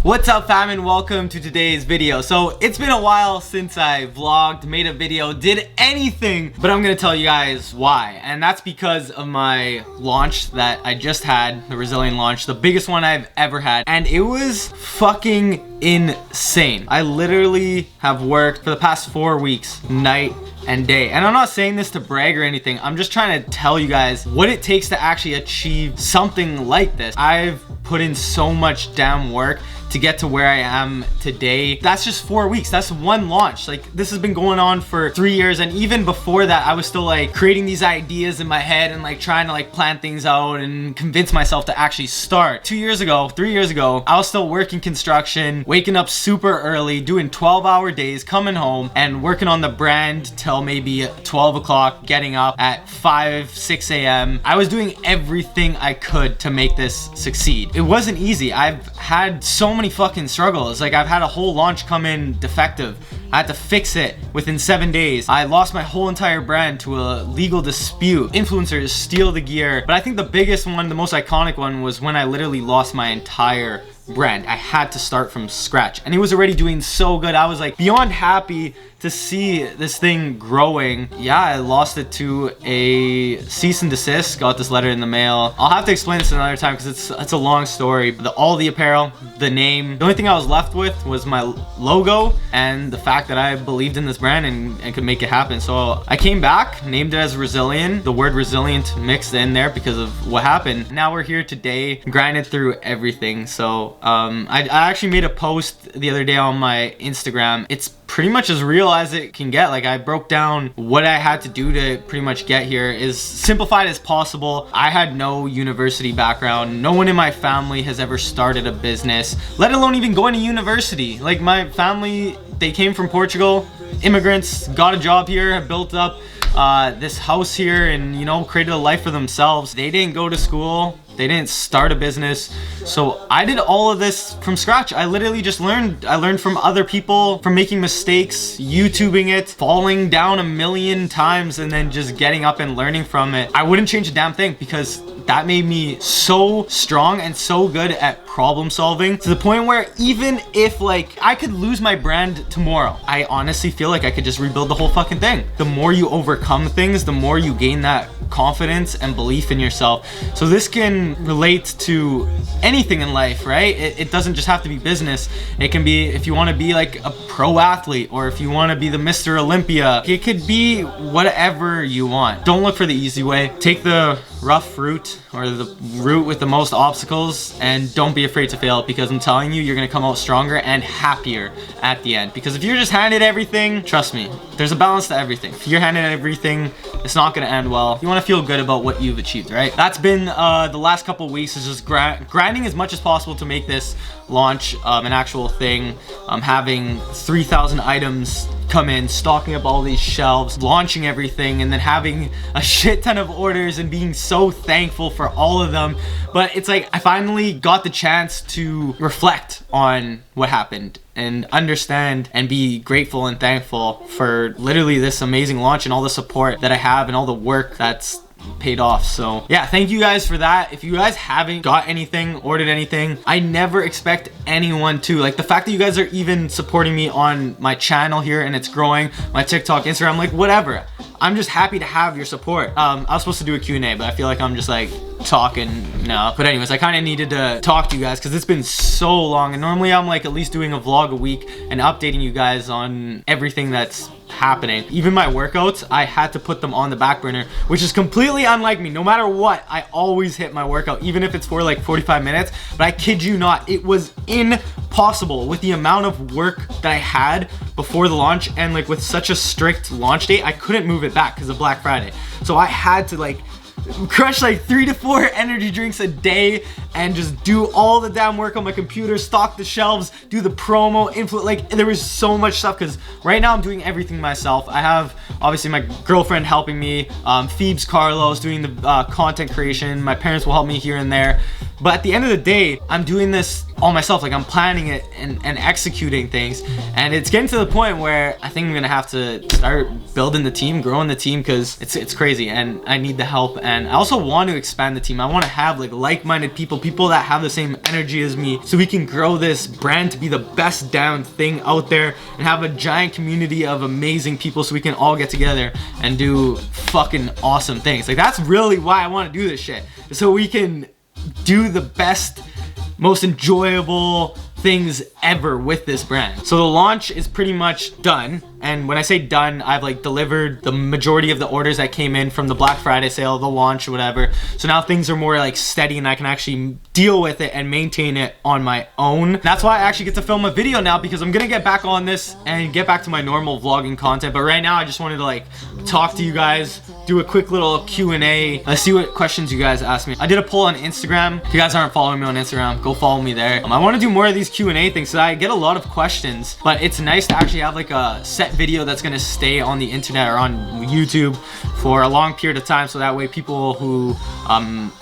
What's up, fam, and welcome to today's video. So it's been a while since I vlogged, made a video, did anything, but I'm gonna tell you guys why. And that's because of my launch that I just had, the Rezillion launch, the biggest one I've ever had, and it was fucking insane. I literally have worked for the past 4 weeks, night and day. And I'm not saying this to brag or anything. I'm just trying to tell you guys what it takes to actually achieve something like this. I've put in so much damn work to get to where I am today. That's just 4 weeks. That's one launch. Like, this has been going on for 3 years, and even before that I was still like creating these ideas in my head and like trying to like plan things out and convince myself to actually start. 3 years ago, I was still working construction, waking up super early, doing 12-hour days, coming home and working on the brand till maybe 12 o'clock, getting up at 5-6 a.m. I was doing everything I could to make this succeed. It wasn't easy. I've had so many fucking struggles. Like, I've had a whole launch come in defective. I had to fix it within 7 days. I lost my whole entire brand to a legal dispute. Influencers steal the gear. But I think the biggest one, the most iconic one, was when I literally lost my entire brand. I had to start from scratch, and it was already doing so good. I was like beyond happy to see this thing growing. Yeah, I lost it to a cease and desist. Got this letter in the mail. I'll have to explain this another time because it's a long story. All the apparel, the name, the only thing I was left with was my logo and the fact that I believed in this brand and could make it happen. So I came back, named it as Rezillion, the word resilient mixed in there because of what happened. Now we're here today, grinded through everything. So I actually made a post the other day on my Instagram. It's pretty much as real as it can get. Like, I broke down what I had to do to pretty much get here, as simplified as possible. I had no university background. No one in my family has ever started a business, let alone even going to university. Like, my family, they came from Portugal, immigrants, got a job here, have built up this house here, and, you know, created a life for themselves. They didn't go to school. They didn't start a business. So I did all of this from scratch. I literally just learned. I learned from other people, from making mistakes, YouTubing it, falling down a million times, and then just getting up and learning from it. I wouldn't change a damn thing because that made me so strong and so good at problem solving, to the point where even if like I could lose my brand tomorrow, I honestly feel like I could just rebuild the whole fucking thing. The more you overcome things, the more you gain that confidence and belief in yourself. So this can relate to anything in life, right? It doesn't just have to be business. It can be if you want to be like a pro athlete, or if you want to be the Mr. Olympia. It could be whatever you want. Don't look for the easy way. Take the rough route, or the route with the most obstacles, and don't be afraid to fail, because I'm telling you, you're gonna come out stronger and happier at the end. Because if you're just handed everything, trust me, there's a balance to everything. If you're handed everything, it's not gonna end well. You want to feel good about what you've achieved, right? That's been the last couple weeks, is just grinding as much as possible to make this launch an actual thing. Having 3,000 items come in, stocking up all these shelves, launching everything, and then having a shit ton of orders and being so thankful for all of them. But it's like I finally got the chance to reflect on what happened and understand and be grateful and thankful for literally this amazing launch and all the support that I have and all the work that's paid off. So yeah, thank you guys for that. If you guys haven't got anything, ordered anything, I never expect anyone to. Like, the fact that you guys are even supporting me on my channel here and it's growing, my TikTok, Instagram, like whatever, I'm just happy to have your support. I was supposed to do a Q&A, but I feel like I'm just like talking now. But anyways, I kind of needed to talk to you guys because it's been so long, and normally I'm like at least doing a vlog a week and updating you guys on everything that's happening. Even my workouts, I had to put them on the back burner, which is completely unlike me. No matter what, I always hit my workout, even if it's for like 45 minutes. But I kid you not, it was impossible with the amount of work that I had before the launch, and like with such a strict launch date, I couldn't move it back because of Black Friday. So I had to like crush like 3 to 4 energy drinks a day and just do all the damn work on my computer, stock the shelves, do the promo, like there was so much stuff, because right now I'm doing everything myself. I have obviously my girlfriend helping me, Phoebes, Carlos doing the content creation, my parents will help me here and there, but at the end of the day, I'm doing this all myself. Like, I'm planning it and executing things, and it's getting to the point where I think I'm gonna have to start building the team, growing the team, because it's crazy and I need the help. And I also want to expand the team. I want to have like-minded people that have the same energy as me, so we can grow this brand to be the best damn thing out there and have a giant community of amazing people, so we can all get together and do fucking awesome things. Like, that's really why I want to do this shit, so we can do the best, most enjoyable things ever with this brand. So the launch is pretty much done, and when I say done, I've like delivered the majority of the orders that came in from the Black Friday sale, the launch, or whatever. So now things are more like steady, and I can actually deal with it and maintain it on my own. That's why I actually get to film a video now, because I'm gonna get back on this and get back to my normal vlogging content. But right now I just wanted to like talk to you guys, do a quick little Q&A. Let's see what questions you guys asked me. I did a poll on Instagram. If you guys aren't following me on Instagram, go follow me there. I want to do more of these Q&A things, so I get a lot of questions, but it's nice to actually have like a set video that's gonna stay on the internet or on YouTube for a long period of time, so that way people who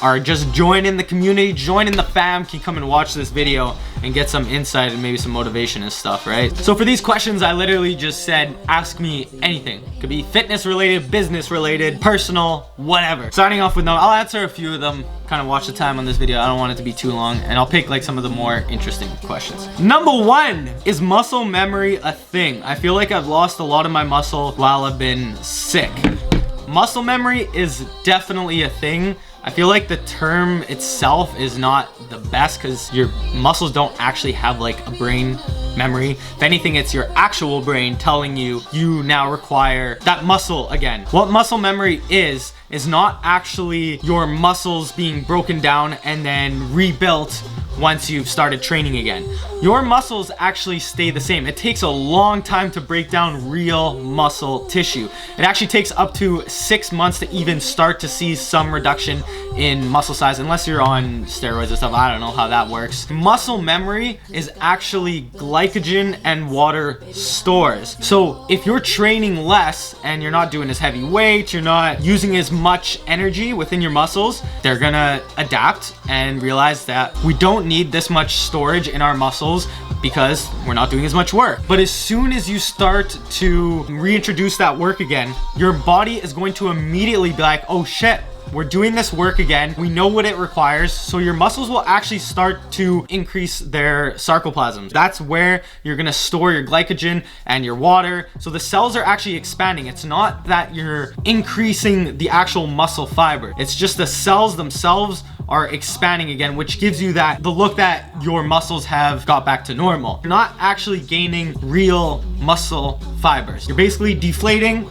are just joining the community, joining the fam, can come and watch this video and get some insight and maybe some motivation and stuff, right? So for these questions, I literally just said, ask me anything. Could be fitness related, business related, personal, whatever. Starting off with no, I'll answer a few of them. Kind of watch the time on this video. I don't want it to be too long, and I'll pick like some of the more interesting questions. Number one, is muscle memory a thing? I feel like I've lost a lot of my muscle while I've been sick. Muscle memory is definitely a thing. I feel like the term itself is not the best, because your muscles don't actually have like a brain memory. If anything, it's your actual brain telling you now require that muscle again. What muscle memory is not actually your muscles being broken down and then rebuilt once you've started training again. Your muscles actually stay the same. It takes a long time to break down real muscle tissue. It actually takes up to 6 months to even start to see some reduction in muscle size, unless you're on steroids and stuff. I don't know how that works. Muscle memory is actually glycogen and water stores. So if you're training less and you're not doing as heavy weights, you're not using as much energy within your muscles, they're gonna adapt and realize that we don't need this much storage in our muscles because we're not doing as much work. But as soon as you start to reintroduce that work again, your body is going to immediately be like, oh shit, we're doing this work again. We know what it requires. So your muscles will actually start to increase their sarcoplasm. That's where you're gonna store your glycogen and your water. So the cells are actually expanding. It's not that you're increasing the actual muscle fiber. It's just the cells themselves are expanding again, which gives you the look that your muscles have got back to normal. You're not actually gaining real muscle fibers. You're basically deflating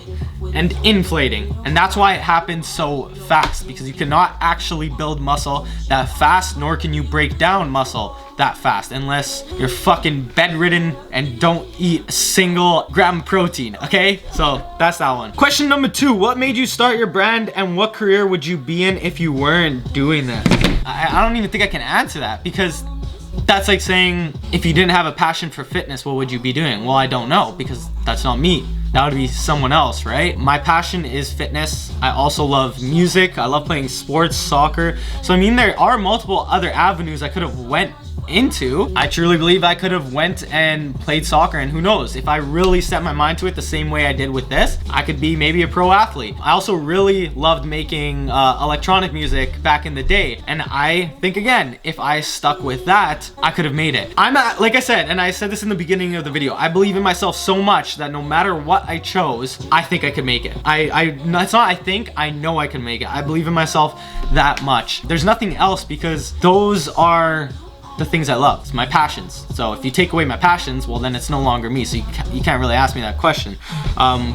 and inflating, and that's why it happens so fast, because you cannot actually build muscle that fast, nor can you break down muscle that fast unless you're fucking bedridden and don't eat a single gram of protein. Okay, so that's that one. Question number two, what made you start your brand, and what career would you be in if you weren't doing this? I don't even think I can answer that, because that's like saying, if you didn't have a passion for fitness, what would you be doing? Well, I don't know, because that's not me. That would be someone else, right? My passion is fitness. I also love music. I love playing sports, soccer. So I mean, there are multiple other avenues I could have went into. I truly believe I could have went and played soccer, and who knows, if I really set my mind to it the same way I did with this, I could be maybe a pro athlete. I also really loved making electronic music back in the day, and I think, again, if I stuck with that, I could have made it. Like I said, and I said this in the beginning of the video, I believe in myself so much that no matter what I chose, I think I could make it. It's not I think, I know I can make it. I believe in myself that much. There's nothing else, because those are the things I love. It's my passions. So if you take away my passions, well, then it's no longer me. So you can't really ask me that question.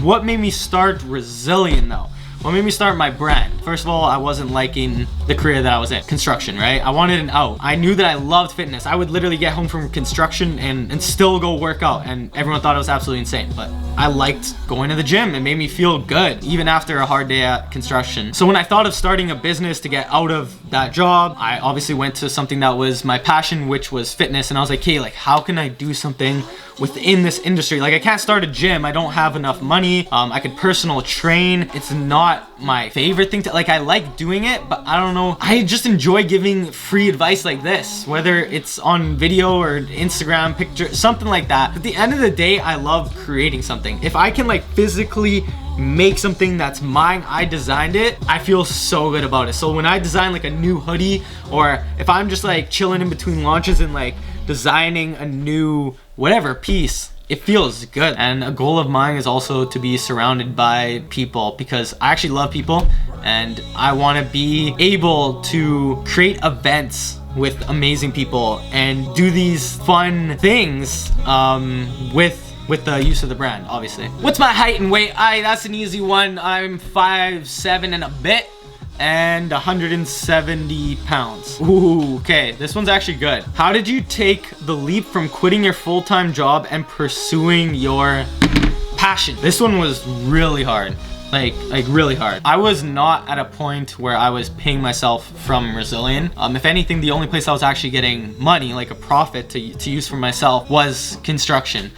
What made me start Rezillion though? What made me start my brand? First of all, I wasn't liking the career that I was in. Construction, right? I wanted an out. I knew that I loved fitness. I would literally get home from construction and still go work out, and everyone thought it was absolutely insane. But I liked going to the gym. It made me feel good, even after a hard day at construction. So when I thought of starting a business to get out of that job, I obviously went to something that was my passion, which was fitness. And I was like, hey, like, how can I do something within this industry? Like, I can't start a gym. I don't have enough money. I could personal train. It's not not my favorite thing to, like, I like doing it, but I don't know, I just enjoy giving free advice like this, whether it's on video or Instagram picture, something like that. At the end of the day, I love creating something. If I can like physically make something that's mine, I designed it, I feel so good about it. So when I design like a new hoodie, or if I'm just like chilling in between launches and like designing a new whatever piece, it feels good. And a goal of mine is also to be surrounded by people, because I actually love people and I want to be able to create events with amazing people and do these fun things with the use of the brand, obviously. What's my height and weight? That's an easy one. I'm 5'7" and a bit and 170 pounds. Ooh, okay, this one's actually good. How did you take the leap from quitting your full-time job and pursuing your passion? This one was really hard. Like really hard. I was not at a point where I was paying myself from Rezillion. If anything, the only place I was actually getting money, like a profit to use for myself, was construction.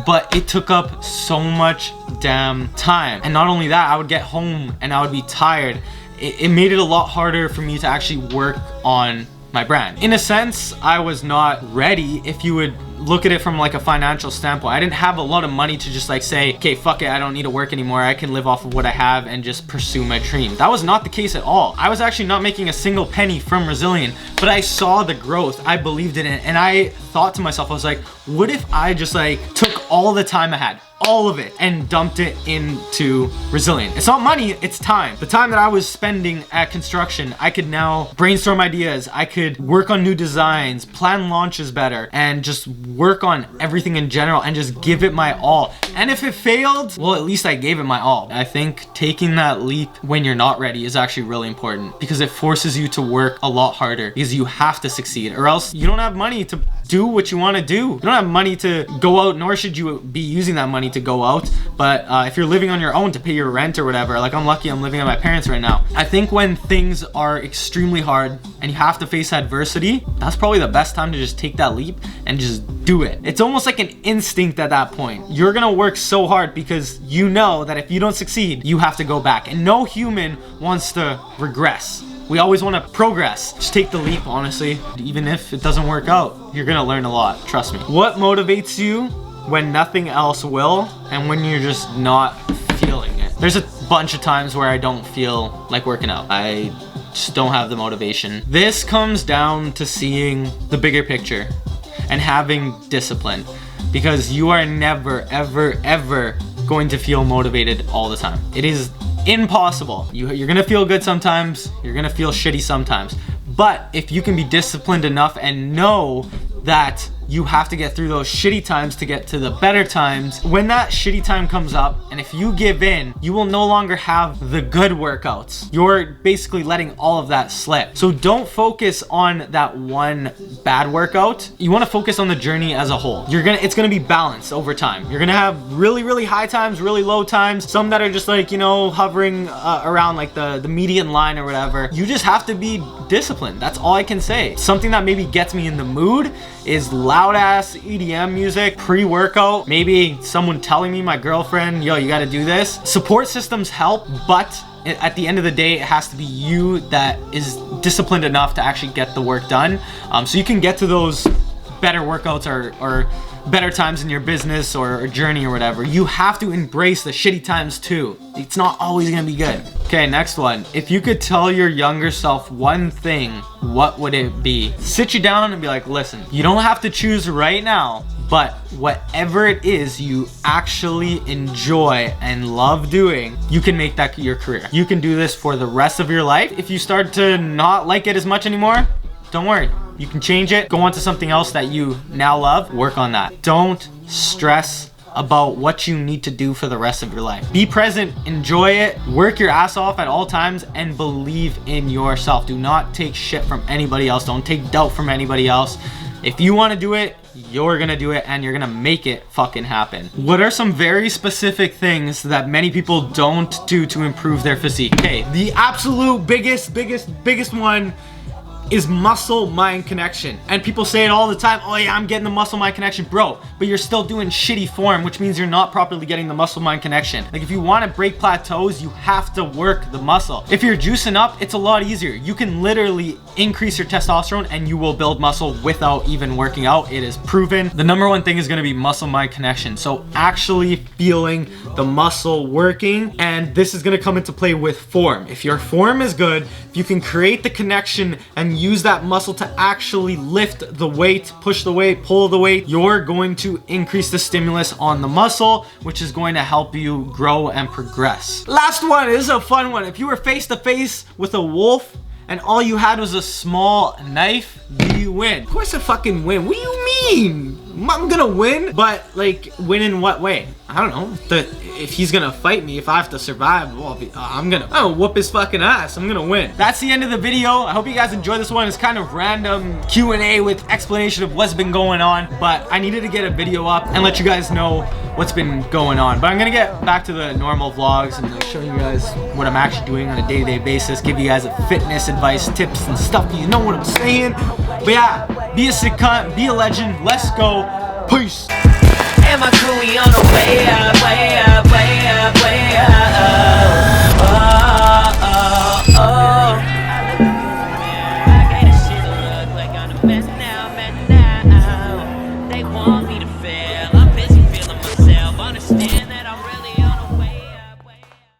But it took up so much damn time. And not only that, I would get home and I would be tired. It made it a lot harder for me to actually work on my brand. In a sense, I was not ready, if you would look at it from like a financial standpoint. I didn't have a lot of money to just like say, okay, fuck it, I don't need to work anymore. I can live off of what I have and just pursue my dream. That was not the case at all. I was actually not making a single penny from Rezillion, but I saw the growth. I believed in it. And I thought to myself, I was like, what if I just like took all the time I had, all of it, and dumped it into Rezillion? It's not money, it's time. The time that I was spending at construction, I could now brainstorm ideas, I could work on new designs, plan launches better, and just work on everything in general and just give it my all. And if it failed, well, at least I gave it my all. I think taking that leap when you're not ready is actually really important, because it forces you to work a lot harder, because you have to succeed, or else you don't have money to do what you want to do. You don't have money to go out, nor should you be using that money to go out. But if you're living on your own to pay your rent or whatever, like I'm lucky I'm living at my parents right now. I think when things are extremely hard and you have to face adversity, that's probably the best time to just take that leap and just do it. It's almost like an instinct at that point. You're gonna work so hard because you know that if you don't succeed, you have to go back. And no human wants to regress. We always want to progress. Just take the leap, honestly. Even if it doesn't work out, you're gonna learn a lot, trust me. What motivates you when nothing else will, and when you're just not feeling it? There's a bunch of times where I don't feel like working out. I just don't have the motivation. This comes down to seeing the bigger picture and having discipline, because you are never, ever, ever going to feel motivated all the time. It is impossible. You're gonna feel good sometimes, you're gonna feel shitty sometimes, but if you can be disciplined enough and know that you have to get through those shitty times to get to the better times, when that shitty time comes up, and if you give in, you will no longer have the good workouts. You're basically letting all of that slip. So don't focus on that one bad workout. You want to focus on the journey as a whole. It's gonna be balanced over time. You're gonna have really, really high times, really low times, some that are just like, you know, hovering around like the median line or whatever. You just have to be disciplined. That's all I can say. Something that maybe gets me in the mood is loud ass EDM music pre-workout. Maybe someone telling me, my girlfriend, yo, you gotta do this. Support systems help, but at the end of the day, it has to be you that is disciplined enough to actually get the work done. So you can get to those better workouts or better times in your business or journey or whatever. You have to embrace the shitty times too. It's not always gonna be good. Okay, next one. If you could tell your younger self one thing, what would it be? Sit you down and be like, listen, you don't have to choose right now, but whatever it is you actually enjoy and love doing, you can make that your career. You can do this for the rest of your life. If you start to not like it as much anymore, don't worry. You can change it, go on to something else that you now love, work on that. Don't stress about what you need to do for the rest of your life. Be present, enjoy it, work your ass off at all times, and believe in yourself. Do not take shit from anybody else. Don't take doubt from anybody else. If you want to do it, you're gonna do it, and you're gonna make it fucking happen. What are some very specific things that many people don't do to improve their physique? Okay, the absolute biggest one, is muscle-mind connection. And people say it all the time, oh yeah, I'm getting the muscle-mind connection, bro, but you're still doing shitty form, which means you're not properly getting the muscle-mind connection. Like, if you want to break plateaus, you have to work the muscle. If you're juicing up, it's a lot easier. You can literally increase your testosterone and you will build muscle without even working out. It is proven. The number one thing is going to be muscle-mind connection. So actually feeling the muscle working, and this is going to come into play with form. If your form is good, if you can create the connection and use that muscle to actually lift the weight, push the weight, pull the weight, you're going to increase the stimulus on the muscle, which is going to help you grow and progress. Last one is a fun one. If you were face to face with a wolf and all you had was a small knife, do you win? Of course I fucking win. What do you mean? I'm gonna win, but like, win in what way? I don't know. If he's gonna fight me, if I have to survive, well, I'm gonna whoop his fucking ass. I'm gonna win. That's the end of the video. I hope you guys enjoyed this one. It's kind of random Q&A with explanation of what's been going on, but I needed to get a video up and let you guys know what's been going on. But I'm gonna get back to the normal vlogs and like show you guys what I'm actually doing on a day-to-day basis, give you guys a fitness advice, tips and stuff. You know what I'm saying? But yeah, be a sick cunt, be a legend. Let's go. Peace. And my crew, we on the way out, way out.